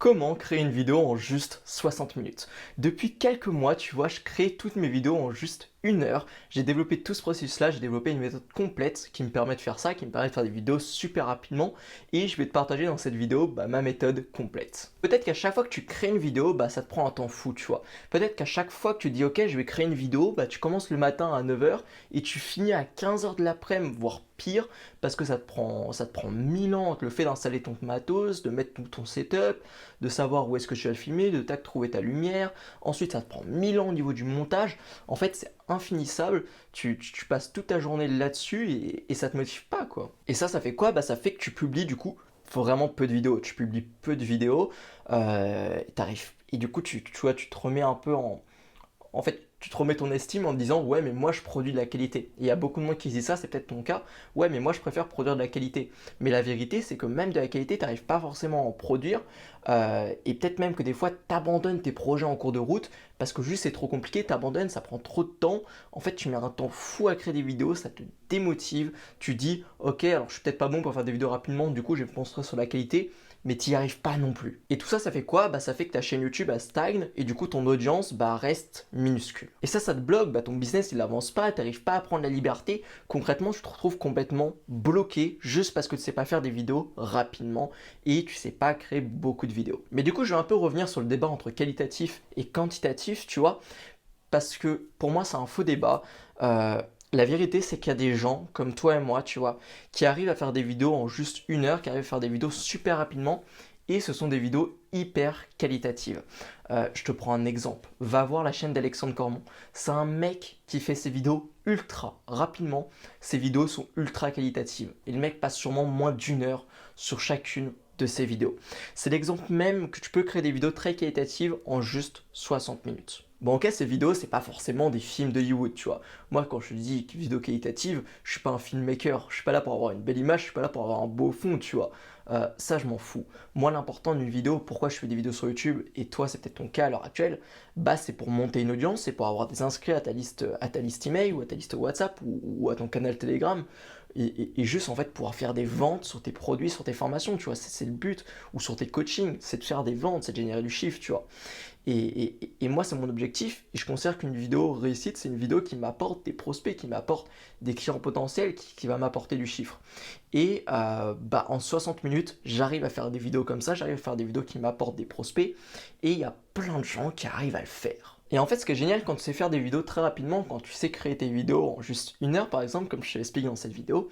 Comment créer une vidéo en juste 60 minutes? Depuis quelques mois, tu vois, je crée toutes mes vidéos en juste 1 heure. J'ai développé tout ce processus-là, j'ai développé une méthode complète qui me permet de faire ça, qui me permet de faire des vidéos super rapidement. Et je vais te partager dans cette vidéo ma méthode complète. Peut-être qu'à chaque fois que tu crées une vidéo, ça te prend un temps fou, tu vois. Peut-être qu'à chaque fois que tu dis ok, je vais créer une vidéo, tu commences le matin à 9 heures et tu finis à 15 heures de l'après-midi, voire pire, parce que ça te prend 1000 ans le fait d'installer ton matos, de mettre tout ton setup, de savoir où est-ce que tu vas le filmer, de trouver ta lumière. Ensuite, ça te prend 1000 ans au niveau du montage. En fait, c'est infinissable. Tu passes toute ta journée là-dessus et ça te motive pas, quoi. Et ça fait quoi? Ça fait que tu publies du coup vraiment peu de vidéos. Tu publies peu de vidéos, t'arrives. Et du coup, tu vois, tu te remets un peu en fait, tu te remets ton estime en te disant ouais mais moi je produis de la qualité. Et il y a beaucoup de monde qui se dit ça, c'est peut-être ton cas, ouais mais moi je préfère produire de la qualité. Mais la vérité c'est que même de la qualité, tu n'arrives pas forcément à en produire et peut-être même que des fois tu abandonnes tes projets en cours de route parce que juste c'est trop compliqué, tu abandonnes, ça prend trop de temps. En fait tu mets un temps fou à créer des vidéos, ça te démotive, tu dis ok alors je suis peut-être pas bon pour faire des vidéos rapidement, du coup je vais me concentrer sur la qualité mais t'y arrives pas non plus. Et tout ça, ça fait quoi? Ça fait que ta chaîne YouTube elle stagne et du coup ton audience reste minuscule. Et ça te bloque, ton business il avance pas, t'arrives pas à prendre la liberté. Concrètement, tu te retrouves complètement bloqué juste parce que tu sais pas faire des vidéos rapidement et tu sais pas créer beaucoup de vidéos. Mais du coup, je vais un peu revenir sur le débat entre qualitatif et quantitatif, tu vois, parce que pour moi c'est un faux débat. La vérité c'est qu'il y a des gens comme toi et moi, tu vois, qui arrivent à faire des vidéos en juste 1 heure, qui arrivent à faire des vidéos super rapidement et ce sont des vidéos hyper qualitatives. Je te prends un exemple. Va voir la chaîne d'Alexandre Cormon. C'est un mec qui fait ses vidéos ultra rapidement. Ses vidéos sont ultra qualitatives. Et le mec passe sûrement moins d'1 heure sur chacune de ses vidéos. C'est l'exemple même que tu peux créer des vidéos très qualitatives en juste 60 minutes. Bon ok, ces vidéos, c'est pas forcément des films de Hollywood, tu vois. Moi, quand je te dis vidéo qualitative, je suis pas un filmmaker. Je suis pas là pour avoir une belle image, je suis pas là pour avoir un beau fond, tu vois. Ça, je m'en fous. Moi, l'important d'une vidéo, pourquoi je fais des vidéos sur YouTube, et toi, c'est peut-être ton cas à l'heure actuelle, c'est pour monter une audience, c'est pour avoir des inscrits à ta liste email, ou à ta liste WhatsApp, ou à ton canal Telegram, et juste en fait pouvoir faire des ventes sur tes produits, sur tes formations, tu vois, c'est le but, ou sur tes coachings, c'est de faire des ventes, c'est de générer du chiffre, tu vois. Et moi, c'est mon objectif. Et je considère qu'une vidéo réussite, c'est une vidéo qui m'apporte des prospects, qui m'apporte des clients potentiels, qui va m'apporter du chiffre. Et en 60 minutes, j'arrive à faire des vidéos comme ça, j'arrive à faire des vidéos qui m'apportent des prospects. Et il y a plein de gens qui arrivent à le faire. Et en fait, ce qui est génial quand tu sais faire des vidéos très rapidement, quand tu sais créer tes vidéos en juste 1 heure, par exemple, comme je te l'explique dans cette vidéo,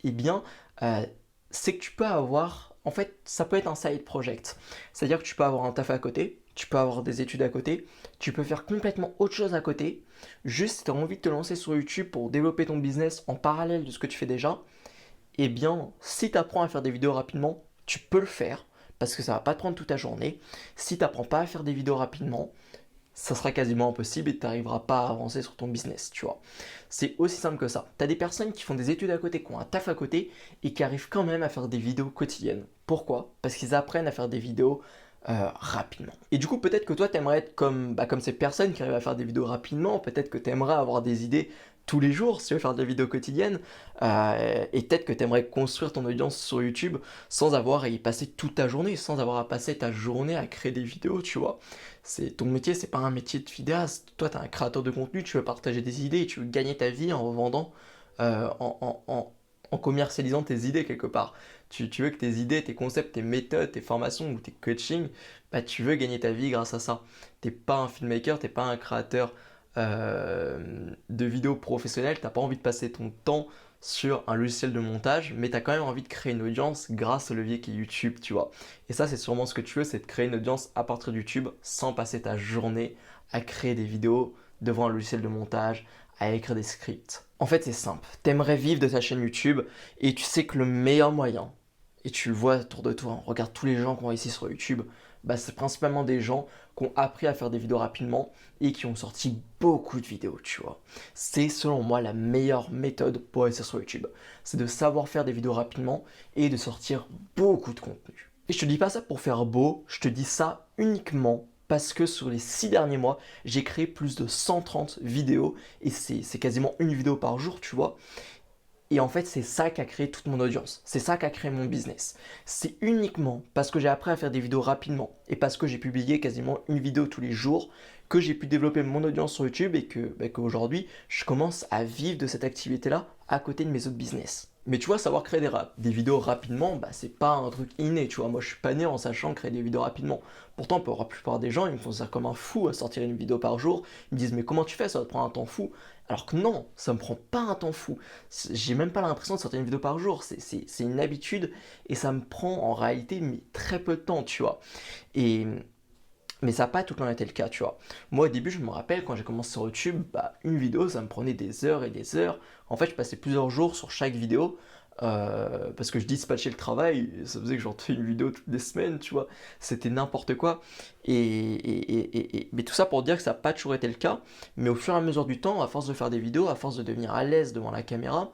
eh bien, c'est que tu peux avoir, en fait, ça peut être un side project. C'est-à-dire que tu peux avoir un taf à côté, tu peux avoir des études à côté, tu peux faire complètement autre chose à côté. Juste, si tu as envie de te lancer sur YouTube pour développer ton business en parallèle de ce que tu fais déjà, eh bien, si tu apprends à faire des vidéos rapidement, tu peux le faire parce que ça va pas te prendre toute ta journée. Si tu n'apprends pas à faire des vidéos rapidement, ça sera quasiment impossible et tu n'arriveras pas à avancer sur ton business, tu vois. C'est aussi simple que ça. Tu as des personnes qui font des études à côté, qui ont un taf à côté et qui arrivent quand même à faire des vidéos quotidiennes. Pourquoi? Parce qu'ils apprennent à faire des vidéos rapidement. Et du coup, peut-être que toi, tu aimerais être comme ces personnes qui arrivent à faire des vidéos rapidement, peut-être que tu aimerais avoir des idées tous les jours si tu veux faire des vidéos quotidiennes, et peut-être que tu aimerais construire ton audience sur YouTube sans avoir à y passer toute ta journée, sans avoir à passer ta journée à créer des vidéos, tu vois. Ton métier, c'est pas un métier de vidéaste. Toi, tu es un créateur de contenu, tu veux partager des idées, tu veux gagner ta vie en revendant, en commercialisant tes idées quelque part. Tu veux que tes idées, tes concepts, tes méthodes, tes formations ou tes coachings, tu veux gagner ta vie grâce à ça. T'es pas un filmmaker, t'es pas un créateur de vidéos professionnel, t'as pas envie de passer ton temps sur un logiciel de montage, mais tu as quand même envie de créer une audience grâce au levier qui est YouTube, tu vois. Et ça, c'est sûrement ce que tu veux, c'est de créer une audience à partir de YouTube sans passer ta journée à créer des vidéos devant un logiciel de montage, à écrire des scripts. En fait, c'est simple. T'aimerais vivre de ta chaîne YouTube et tu sais que le meilleur moyen, et tu le vois autour de toi, on regarde tous les gens qui ont réussi sur YouTube, c'est principalement des gens qui ont appris à faire des vidéos rapidement et qui ont sorti beaucoup de vidéos, tu vois. C'est selon moi la meilleure méthode pour réussir sur YouTube. C'est de savoir faire des vidéos rapidement et de sortir beaucoup de contenu. Et je te dis pas ça pour faire beau, je te dis ça uniquement parce que sur les 6 derniers mois, j'ai créé plus de 130 vidéos et c'est quasiment une vidéo par jour, tu vois. Et en fait, c'est ça qui a créé toute mon audience. C'est ça qui a créé mon business. C'est uniquement parce que j'ai appris à faire des vidéos rapidement et parce que j'ai publié quasiment une vidéo tous les jours que j'ai pu développer mon audience sur YouTube et qu'aujourd'hui, je commence à vivre de cette activité-là à côté de mes autres business. Mais tu vois, savoir créer des vidéos rapidement, bah, c'est pas un truc inné, tu vois. Moi, je suis pas né en sachant créer des vidéos rapidement. Pourtant, pour la plupart des gens, ils me font ça comme un fou à sortir une vidéo par jour. Ils me disent, mais comment tu fais? Ça va te prendre un temps fou. Alors que non, ça me prend pas un temps fou. J'ai même pas l'impression de sortir une vidéo par jour. C'est une habitude et ça me prend en réalité mais très peu de temps, tu vois. Et mais ça n'a pas tout le temps été le cas, tu vois. Moi, au début, je me rappelle, quand j'ai commencé sur YouTube, bah, une vidéo, ça me prenait des heures et des heures. En fait, je passais plusieurs jours sur chaque vidéo parce que je dispatchais le travail. Et ça faisait que j'en fais une vidéo toutes les semaines, tu vois. C'était n'importe quoi. Mais tout ça pour dire que ça n'a pas toujours été le cas. Mais au fur et à mesure du temps, à force de faire des vidéos, à force de devenir à l'aise devant la caméra,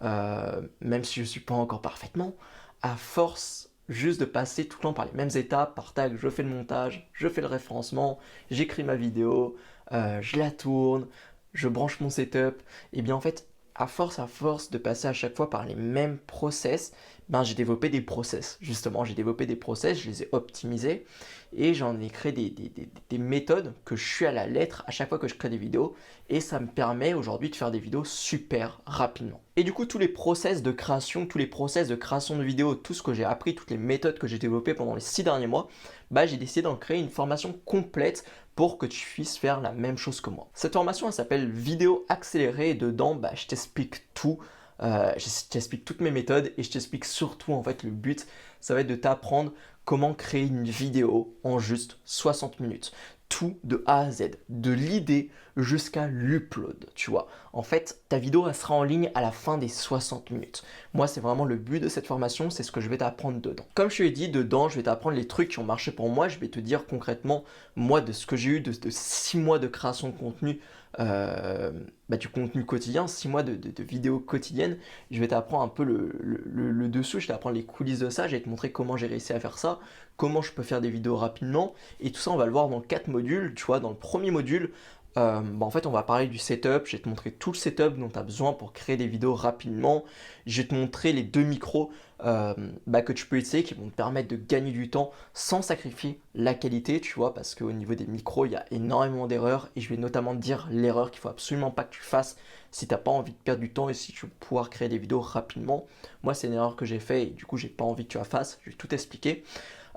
même si je ne suis pas encore parfaitement, à force juste de passer tout le temps par les mêmes étapes, par tag, je fais le montage, je fais le référencement, j'écris ma vidéo, je la tourne, je branche mon setup, et bien en fait, à force de passer à chaque fois par les mêmes process, ben j'ai développé des process. Justement, j'ai développé des process, je les ai optimisés et j'en ai créé des méthodes que je suis à la lettre à chaque fois que je crée des vidéos et ça me permet aujourd'hui de faire des vidéos super rapidement. Et du coup, tous les process de création, tous les process de création de vidéos, tout ce que j'ai appris, toutes les méthodes que j'ai développées pendant les 6 derniers mois, bah, j'ai décidé d'en créer une formation complète pour que tu puisses faire la même chose que moi. Cette formation, elle s'appelle Vidéo accélérée et dedans, bah, je t'explique tout. Je t'explique toutes mes méthodes et je t'explique surtout, en fait, le but, ça va être de t'apprendre comment créer une vidéo en juste 60 minutes. Tout de A à Z, de l'idée jusqu'à l'upload, tu vois. En fait, ta vidéo, elle sera en ligne à la fin des 60 minutes. Moi, c'est vraiment le but de cette formation, c'est ce que je vais t'apprendre dedans. Comme je te l'ai dit, dedans, je vais t'apprendre les trucs qui ont marché pour moi. Je vais te dire concrètement, moi, de ce que j'ai eu de 6 mois de création de contenu, du contenu quotidien, 6 mois de vidéos quotidiennes. Je vais t'apprendre un peu le dessous, je vais t'apprendre les coulisses de ça, je vais te montrer comment j'ai réussi à faire ça, comment je peux faire des vidéos rapidement. Et tout ça, on va le voir dans 4 modules. Tu vois, dans le premier module, en fait, on va parler du setup. Je vais te montrer tout le setup dont tu as besoin pour créer des vidéos rapidement. Je vais te montrer les 2 micros que tu peux utiliser qui vont te permettre de gagner du temps sans sacrifier la qualité, tu vois, parce qu'au niveau des micros, il y a énormément d'erreurs et je vais notamment te dire l'erreur qu'il faut absolument pas que tu fasses si tu n'as pas envie de perdre du temps et si tu veux pouvoir créer des vidéos rapidement. Moi, c'est une erreur que j'ai fait et du coup, j'ai pas envie que tu la fasses. Je vais tout expliquer.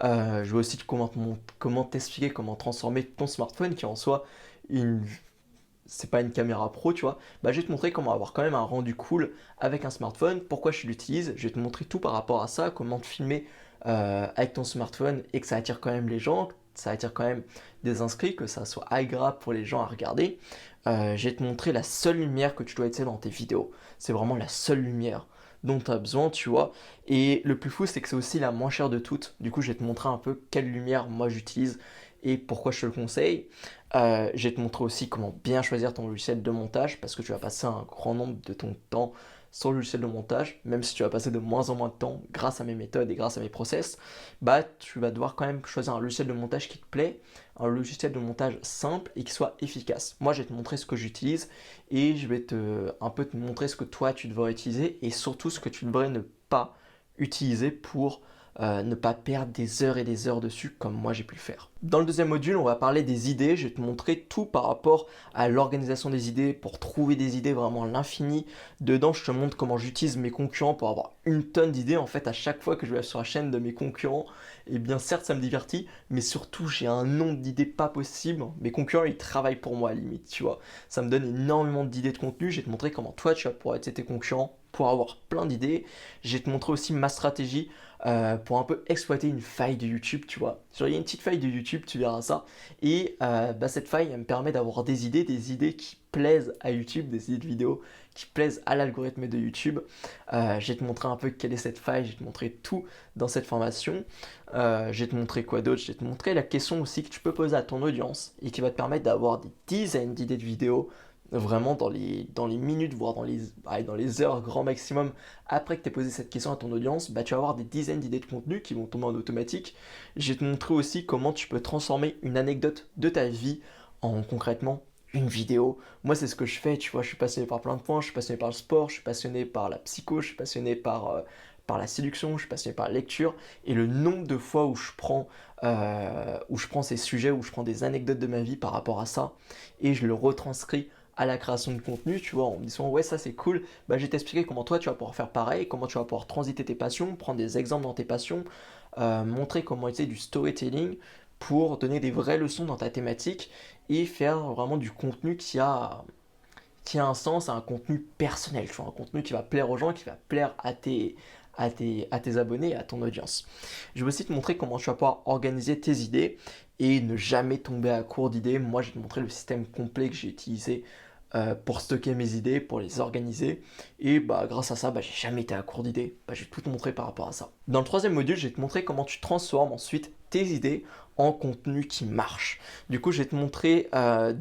Je vais aussi comment t'expliquer comment transformer ton smartphone qui en soi une c'est pas une caméra pro, tu vois, bah, je vais te montrer comment avoir quand même un rendu cool avec un smartphone, pourquoi je l'utilise, je vais te montrer tout par rapport à ça, comment te filmer avec ton smartphone et que ça attire quand même les gens, ça attire quand même des inscrits, que ça soit agréable pour les gens à regarder. Je vais te montrer la seule lumière que tu dois utiliser dans tes vidéos. C'est vraiment la seule lumière dont tu as besoin, tu vois. Et le plus fou, c'est que c'est aussi la moins chère de toutes. Du coup, je vais te montrer un peu quelle lumière moi j'utilise et pourquoi je te le conseille. Je vais te montrer aussi comment bien choisir ton logiciel de montage parce que tu vas passer un grand nombre de ton temps sur le logiciel de montage, même si tu vas passer de moins en moins de temps grâce à mes méthodes et grâce à mes process, bah tu vas devoir quand même choisir un logiciel de montage qui te plaît, un logiciel de montage simple et qui soit efficace. Moi, je vais te montrer ce que j'utilise et je vais te montrer ce que toi tu devrais utiliser et surtout ce que tu devrais ne pas utiliser pour ne pas perdre des heures et des heures dessus comme moi j'ai pu le faire. Dans le deuxième module, on va parler des idées. Je vais te montrer tout par rapport à l'organisation des idées pour trouver des idées vraiment à l'infini. Dedans, je te montre comment j'utilise mes concurrents pour avoir une tonne d'idées. En fait, à chaque fois que je vais sur la chaîne de mes concurrents, eh bien certes ça me divertit, mais surtout j'ai un nombre d'idées pas possible. Mes concurrents, ils travaillent pour moi à la limite, tu vois. Ça me donne énormément d'idées de contenu. Je vais te montrer comment toi tu vas pouvoir être tes concurrents pour avoir plein d'idées. Je vais te montrer aussi ma stratégie pour un peu exploiter une faille de YouTube, tu vois. Il y a une petite faille de YouTube, tu verras ça. Et cette faille, elle me permet d'avoir des idées qui plaisent à YouTube, des idées de vidéos qui plaisent à l'algorithme de YouTube. Je vais te montrer un peu quelle est cette faille, je vais te montrer tout dans cette formation. Je vais te montrer quoi d'autre, je vais te montrer la question aussi que tu peux poser à ton audience et qui va te permettre d'avoir des dizaines d'idées de vidéos vraiment dans les minutes, voire dans les heures grand maximum après que tu aies posé cette question à ton audience, bah, tu vas avoir des dizaines d'idées de contenu qui vont tomber en automatique. Je vais te montrer aussi comment tu peux transformer une anecdote de ta vie en concrètement une vidéo. Moi, c'est ce que je fais, tu vois, je suis passionné par plein de points, je suis passionné par le sport, je suis passionné par la psycho, je suis passionné par la séduction, je suis passionné par la lecture, et le nombre de fois où je prends ces sujets, où je prends des anecdotes de ma vie par rapport à ça, et je le retranscris à la création de contenu, tu vois, en me disant ouais ça c'est cool, bah je vais t'expliquer comment toi tu vas pouvoir faire pareil, comment tu vas pouvoir transiter tes passions, prendre des exemples dans tes passions, montrer comment utiliser du storytelling pour donner des vraies leçons dans ta thématique et faire vraiment du contenu qui a un sens, un contenu personnel, tu vois, un contenu qui va plaire aux gens, qui va plaire à tes abonnés, à ton audience. Je vais aussi te montrer comment tu vas pouvoir organiser tes idées et ne jamais tomber à court d'idées. Moi, je vais te montrer le système complet que j'ai utilisé pour stocker mes idées, pour les organiser. Et bah, grâce à ça, bah, j'ai jamais été à court d'idées. Bah, je vais tout te montrer par rapport à ça. Dans le troisième module, je vais te montrer comment tu transformes ensuite tes idées en contenu qui marche. Du coup, je vais te montrer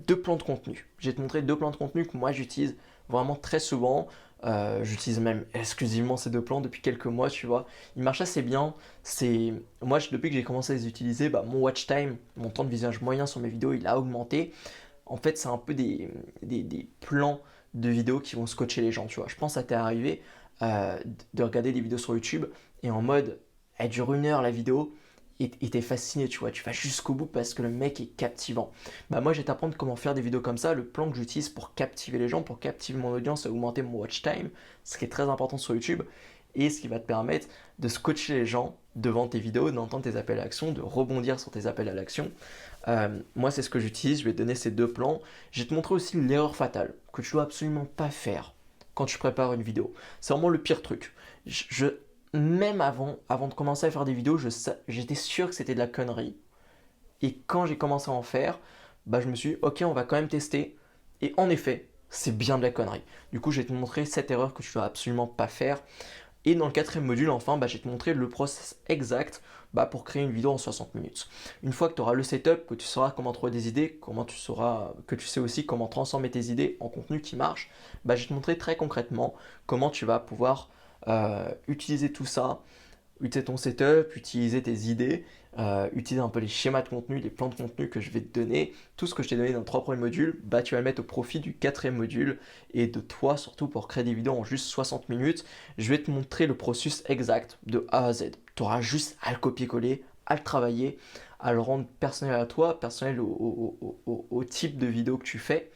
deux plans de contenu. Je vais te montrer deux plans de contenu que moi j'utilise vraiment très souvent. J'utilise même exclusivement ces deux plans depuis quelques mois, tu vois. Ils marchent assez bien. Moi, depuis que j'ai commencé à les utiliser, bah, mon watch time, mon temps de visionnage moyen sur mes vidéos, il a augmenté. En fait, c'est un peu des plans de vidéos qui vont scotcher les gens, tu vois. Je pense que ça t'est arrivé de regarder des vidéos sur YouTube et en mode, elle dure 1 heure la vidéo et t'es fasciné, tu vois. Tu vas jusqu'au bout parce que le mec est captivant. Bah moi, je vais t'apprendre comment faire des vidéos comme ça, le plan que j'utilise pour captiver les gens, pour captiver mon audience et augmenter mon watch time, ce qui est très important sur YouTube et ce qui va te permettre de scotcher les gens devant tes vidéos, d'entendre tes appels à l'action, de rebondir sur tes appels à l'action. Moi, c'est ce que j'utilise. Je vais te donner ces deux plans. Je vais te montrer aussi l'erreur fatale que tu dois absolument pas faire quand tu prépares une vidéo. C'est vraiment le pire truc. Même avant de commencer à faire des vidéos, j'étais sûr que c'était de la connerie. Et quand j'ai commencé à en faire, bah, je me suis dit, ok, on va quand même tester. Et en effet, c'est bien de la connerie. Du coup, je vais te montrer cette erreur que tu dois absolument pas faire. Et dans le quatrième module, enfin, bah, je vais te montrer le process exact bah, pour créer une vidéo en 60 minutes. Une fois que tu auras le setup, que tu sauras comment trouver des idées, que tu sais aussi comment transformer tes idées en contenu qui marche, bah, je vais te montrer très concrètement comment tu vas pouvoir utiliser tout ça, utiliser ton setup, utiliser tes idées, utiliser un peu les schémas de contenu, les plans de contenu que je vais te donner. Tout ce que je t'ai donné dans les 3 premiers modules, bah, tu vas le mettre au profit du quatrième module et de toi surtout pour créer des vidéos en juste 60 minutes. Je vais te montrer le processus exact de A à Z. Tu auras juste à le copier-coller, à le travailler, à le rendre personnel à toi, personnel au type de vidéo que tu fais.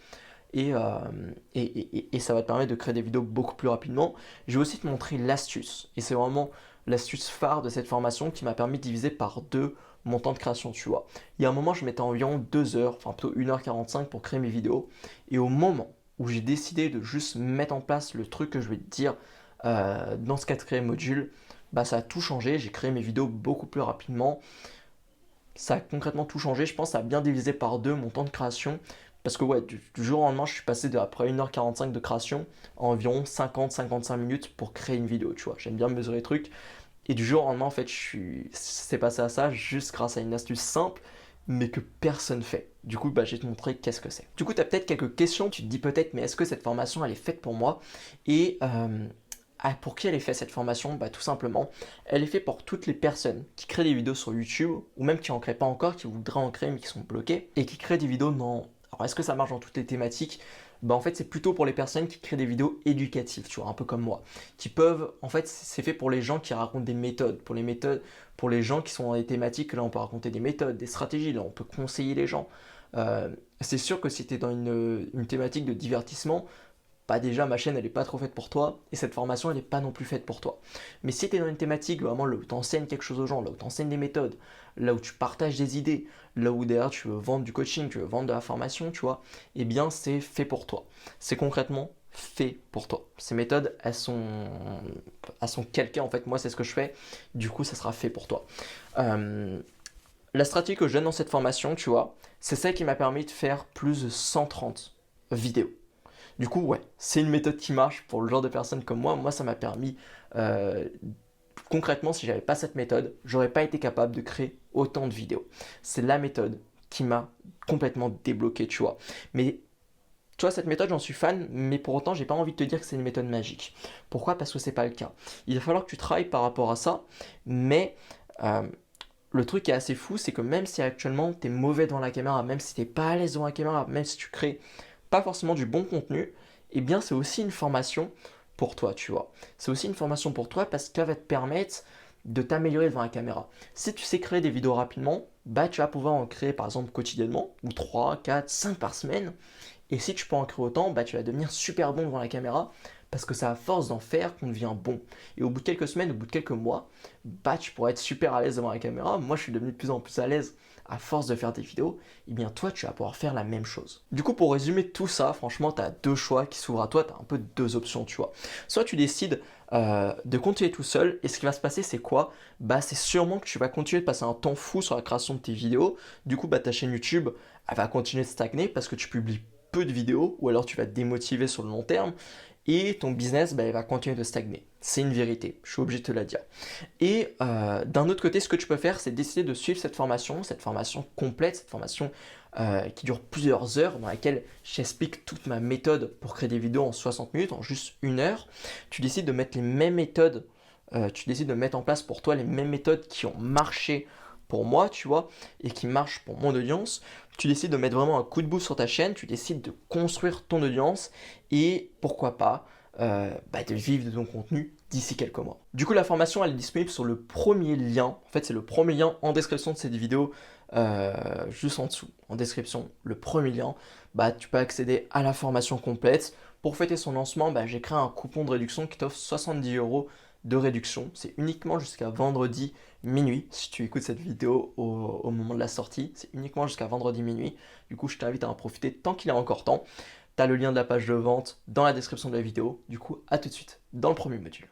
Et ça va te permettre de créer des vidéos beaucoup plus rapidement. Je vais aussi te montrer l'astuce. Et c'est vraiment l'astuce phare de cette formation qui m'a permis de diviser par 2 mon temps de création, tu vois. Il y a un moment, je mettais environ 2 heures, enfin plutôt 1h45 pour créer mes vidéos. Et au moment où j'ai décidé de juste mettre en place le truc que je vais te dire dans ce quatrième module, bah ça a tout changé. J'ai créé mes vidéos beaucoup plus rapidement. Ça a concrètement tout changé. Je pense que ça a bien divisé par 2 mon temps de création. Parce que ouais, du jour au lendemain, je suis passé de après 1h45 de création à environ 50-55 minutes pour créer une vidéo, tu vois. J'aime bien mesurer les trucs. Et du jour au lendemain, en fait, c'est passé à ça juste grâce à une astuce simple, mais que personne fait. Du coup, bah, je vais te montrer qu'est-ce que c'est. Du coup, tu as peut-être quelques questions. Tu te dis peut-être, mais est-ce que cette formation, elle est faite pour moi? Et pour qui elle est faite cette formation? Bah, tout simplement, elle est faite pour toutes les personnes qui créent des vidéos sur YouTube, ou même qui n'en créent pas encore, qui voudraient en créer mais qui sont bloquées, et qui créent des vidéos dans... Alors, est-ce que ça marche dans toutes les thématiques? Bah, en fait, c'est plutôt pour les personnes qui créent des vidéos éducatives, tu vois, un peu comme moi. Qui peuvent, en fait, c'est fait pour les gens qui racontent des méthodes, pour les gens qui sont dans des thématiques, là, on peut raconter des méthodes, des stratégies, là, on peut conseiller les gens. C'est sûr que si tu es dans une thématique de divertissement, bah déjà ma chaîne elle est pas trop faite pour toi et cette formation elle est pas non plus faite pour toi. Mais si tu es dans une thématique vraiment là où tu enseignes quelque chose aux gens, là où tu enseignes des méthodes, là où tu partages des idées, là où derrière tu veux vendre du coaching, tu veux vendre de la formation, tu vois, eh bien c'est fait pour toi. C'est concrètement fait pour toi. Ces méthodes elles sont calquées en fait, moi c'est ce que je fais, du coup ça sera fait pour toi. La stratégie que je donne dans cette formation, tu vois, c'est celle qui m'a permis de faire plus de 130 vidéos. Du coup, ouais, c'est une méthode qui marche pour le genre de personnes comme moi. Moi, ça m'a permis, euh, concrètement, si j'avais pas cette méthode, j'aurais pas été capable de créer autant de vidéos. C'est la méthode qui m'a complètement débloqué, tu vois. Mais tu vois, cette méthode, j'en suis fan, mais pour autant, j'ai pas envie de te dire que c'est une méthode magique. Pourquoi? Parce que c'est pas le cas. Il va falloir que tu travailles par rapport à ça, mais euh, le truc qui est assez fou, c'est que même si actuellement tu es mauvais devant la caméra, même si tu n'es pas à l'aise devant la caméra, même si tu crées pas forcément du bon contenu, eh bien c'est aussi une formation pour toi, tu vois. C'est aussi une formation pour toi parce qu'elle va te permettre de t'améliorer devant la caméra. Si tu sais créer des vidéos rapidement, bah tu vas pouvoir en créer par exemple quotidiennement, ou 3, 4, 5 par semaine. Et si tu peux en créer autant, bah tu vas devenir super bon devant la caméra parce que c'est à force d'en faire qu'on devient bon. Et au bout de quelques semaines, au bout de quelques mois, bah tu pourras être super à l'aise devant la caméra. Moi, je suis devenu de plus en plus à l'aise à force de faire des vidéos. Et bien toi, tu vas pouvoir faire la même chose. Du coup, pour résumer tout ça, franchement, tu as deux choix qui s'ouvrent à toi. Tu as un peu deux options, tu vois. Soit tu décides de continuer tout seul. Et ce qui va se passer, c'est quoi? Bah, c'est sûrement que tu vas continuer de passer un temps fou sur la création de tes vidéos. Du coup, bah, ta chaîne YouTube, elle va continuer de stagner parce que tu publies peu de vidéos ou alors tu vas te démotiver sur le long terme et ton business bah, il va continuer de stagner. C'est une vérité, je suis obligé de te la dire. Et d'un autre côté, ce que tu peux faire, c'est décider de suivre cette formation complète, cette formation qui dure plusieurs heures, dans laquelle j'explique toute ma méthode pour créer des vidéos en 60 minutes, en juste une heure. Tu décides de mettre les mêmes méthodes, tu décides de mettre en place pour toi les mêmes méthodes qui ont marché pour moi, tu vois, et qui marchent pour mon audience. Tu décides de mettre vraiment un coup de boost sur ta chaîne, tu décides de construire ton audience et pourquoi pas bah, de vivre de ton contenu d'ici quelques mois. Du coup, la formation, elle est disponible sur le premier lien. En fait, c'est le premier lien en description de cette vidéo, juste en dessous, en description, le premier lien. Bah, tu peux accéder à la formation complète. Pour fêter son lancement, bah, j'ai créé un coupon de réduction qui t'offre 70 € de réduction. C'est uniquement jusqu'à vendredi minuit. Si tu écoutes cette vidéo au moment de la sortie, c'est uniquement jusqu'à vendredi minuit. Du coup, je t'invite à en profiter tant qu'il est encore temps. Tu as le lien de la page de vente dans la description de la vidéo. Du coup, à tout de suite dans le premier module.